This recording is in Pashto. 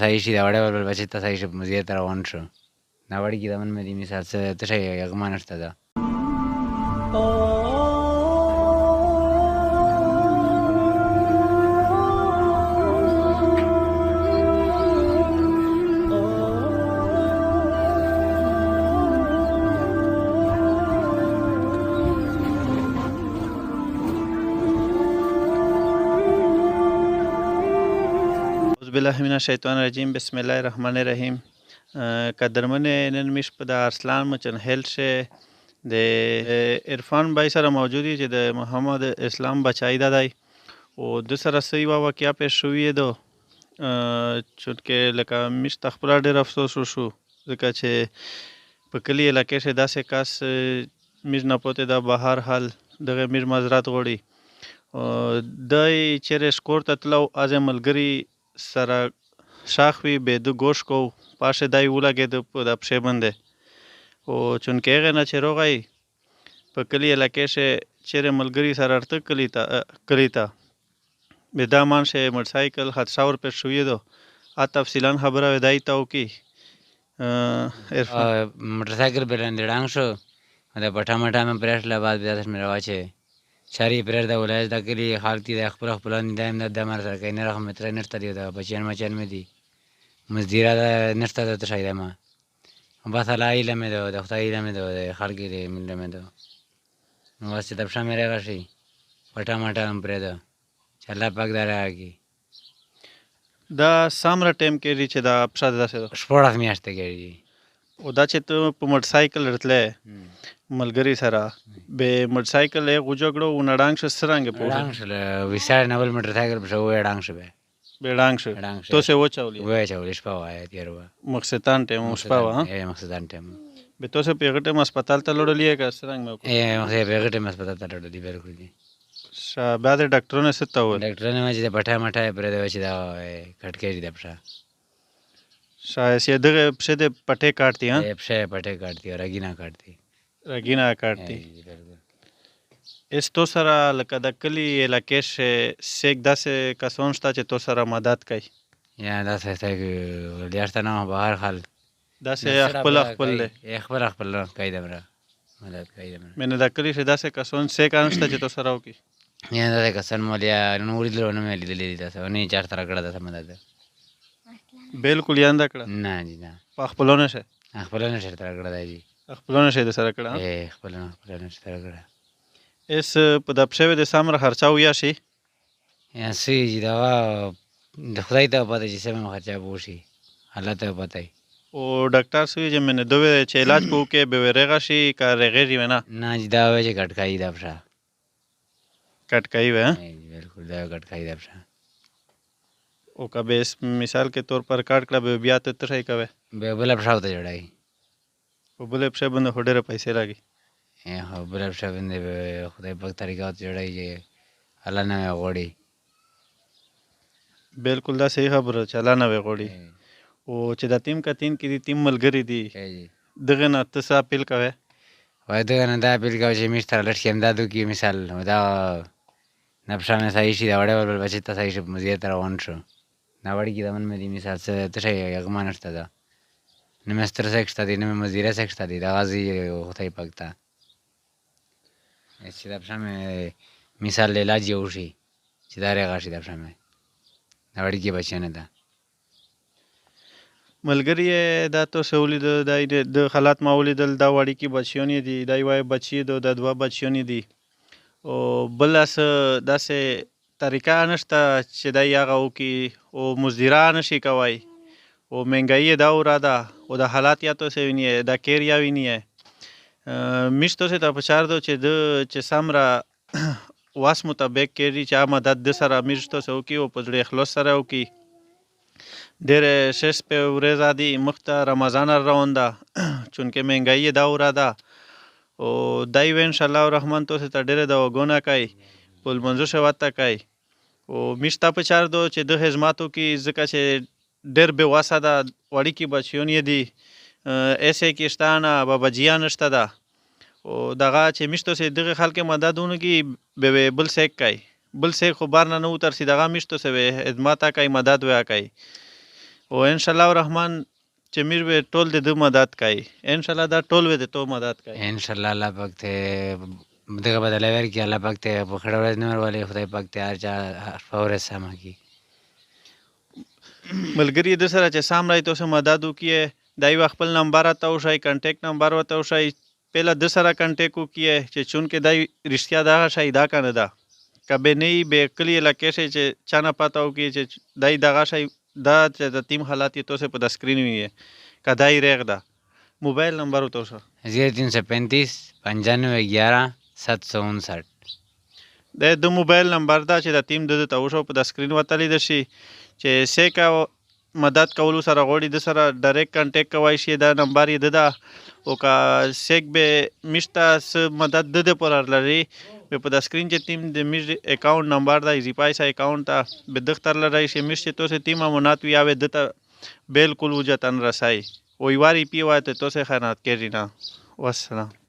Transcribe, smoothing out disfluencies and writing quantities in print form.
صحیح شي دا وړی بل بچی ته صحیح شي په مدیریت ته روان شو دا وړي کې د من مې مثال څه ته شی یغما نشته ده بالله من الشیطان الرجیم بسم الله الرحمن الرحیم قدرمن نن میش په د ارسلان مچن هیلث شه د عرفان بای سره موجودی چې د محمد اسلام بچای دادای او د سره سی واقعیا پیش شوې ده چونکه لکه میش تخپل ډیر افسوس شو ځکه چې په کلی علاقې شه داسې کاس میش نه پوته د بهر حال دغه میش مزرات غوړي دای چیرې سکور ته تلو از ملګری سره شاخوي به د ګوش کو پاشه دای ولګید په د پښې باندې او چونکه هغه نه چې روغای په کلی علاقې شه چیرې ملګری سره ارته کلی تا به دا مان شه موټر سایکل حادثه ور پر شوې دو ا تفصیلا خبره ودای تاو کی موټر سایکل بلند ډنګ شو دا پټا مټا مې پرېښله بعد بیا مې راواچې شاری پرېږده ولایت د کلي خلک دي د خپل خپلوان دي د مر سره کوي نه رقم متره نشته دی د بچیان مچیان مې دي مزدیره ده نشته ده ته شاید ما بس الله ایله مې ده د خدای ایله مې ده د خلک دې مله مې ده نو واسه د پښه مې راغشي پټا مټا هم پرېږده چې الله پاک دا راکړي دا سامره ټیم کې چې دا پښه داسې شپږ میاشتې کېږي او دا چې ته په موټر سایکل راتلې ملګری سره به موټر سایکل یې غوجګړو و نړانګ شو سرانګ په ډنګ شو وسار نه بل موټر سایکل په شو ډنګ شو به ډنګ شو تو سه وچاولې وچاولې شپه وای تیر و مقصدان ټیم شپه وا مقصدان ټیم به تو سه په غټه هسپتال ته لړلې کا سرانګ مې مخه په غټه هسپتال ته لړلې بالکل دي بعد ډاکټرونه ست و ډاکټرونه چې پټه مټه پرې دی چې دا کټکې دي پښه شاید چې دغه پښه د پټه کاټتي ها پښه پټه کاټتي راګینا کاټتي راګینا کاټتي اس تو سره لکه د کلی علاقې شه سیک داسې کسون شته چې تو سره مدد کوي یا داسې څنګه ولیاشته نه بهر حال داسې خپل خپل کوي دمره مدد کوي دمره مینه د کلی شه داسې کسون سیک انشته چې تو سره وکي یا داسې کسان مولیا نو ولیدل نو مې لیدلې داسې نه چار تر کړه داسې مدد بالکل یاند کړه نه جی نه په خپلونه شه تر کړه دی خپلونه شه د سره کړه خپلونه شه تر کړه اس په د پښې د سامره خرچاو یا شي یا سي دا د خدای ته پته چې سم خرچا بوشي الله ته پته او ډاکټر سوی چې منه دوه چې علاج کو کې به ورغه شي کا رغېږي نه نه دا وې چې کټکای دا پښه کټکای و بالکل دا کټکای دا پښه او کبه مثال کے طور پر کاټ کړه به بیا ته ترای کوي به بل پښه ته جوړای په بل پښه باندې هډره پیسې راګي هو بل پښه باندې خدای په طریقه جوړای چې الله نه غوړي بالکل دا صحیح خبره چلا نه غوړي او چې د ټیم کتین کې دي ټیم ملګری دي دغه نه تاسو اپیل کوي وای دغه نه دا اپیل کوي چې مستر لټ کېم دادو کې مثال دا نبشانه صحیح شي دا وړه بل بچی ته صحیح شي مزیت روان شو دا وړي کې د من مې مثال څه ته شي یغما نشته ده نه مستر سکشته دي نه مزیره سکشته دي دا غازي خدای پاک ته چې دا پښه مثال علاج یو شي چې دا رغا شي دا پښه دا وړي کې بچنه ده ملګری دا تو سہولت د حالات ماولیدل دا وړي کې بچیونی دي دا وای بچی د دوا بچیونی دي او بل اس داسې طریقه نشته چې دا یغه او کې او مزدوران شي کوي او مهنګای دا وراده او د حالات یا تو سوینی دا کیریا ویني مشتو سے ته پچار دو چې سمرا واس مطابق کېږي چې مدد د سره مشتو سو کې او په ځړې خلاص سره او کې ډېر شش په ورځ دي مخته رمضان روان ده چونکه مهنګای دا وراده او دای و ان شاء الله الرحمن تو ته ډېر د وګونه کوي پل منځو شواته کوي او مشتا پچار دو چې د خدماتو کې ځکه چې ډېر به واسه ده وړي کې بچیونی دي ایسے کېشتانه بابا جیان نشته ده او دغه چې مشتو سه دغه خلک مددونه کې به بل سیک کوي بل سیک خو بار نه وتر سي دغه مشتو سه خدماته کوي مدد ویا کوي او ان شاء الله الرحمن چې میر به ټول د ده مدد کوي ان شاء الله دا ټول به د تو مدد کوي ان شاء الله الله پاک ته دغه بدله ورکړي، الله پاک ته په خړه ورځ نه ورولي، خدای پاک ته هر چا په ورځ سمه کړي. ملګري د سره چې سام راځي تاسو مدد وکړي دای و خپل نمبر راته وښایي کنټیکټ نمبر ورته وښایي پهله د سره کنټیکټ وکړي چې چونکې دای رښتیا دغه شی دا کنه ده که به نه وي به کلي علاقې شي چې چا نه پته وکړي چې دای دغه شی دا چې د تیم حالات یې تاسو په د سکرین وي که دای ریغ ده موبایل نمبر ورته وښه 0335 95 11 759. د موبایل نمبر دا چې د تیم د ته وښو په د سکرین ورته لیدل شي چې سیکا مدد کولو سره غواړي د سره ډایرکټ کنټیکټ کوای شي دا نمبر یې ده او که سیک به میشته څه مدد د ده پر لري په د سکرین چې تیم د میش اکاونټ نمبر دا ایزی پیسا اکاونټ ته به دختر لري شي میش چې تو تیم امانات وي او د ته بالکل وجتن رسای وی واری پی وای ته تو خیرات کړی نه والسلام.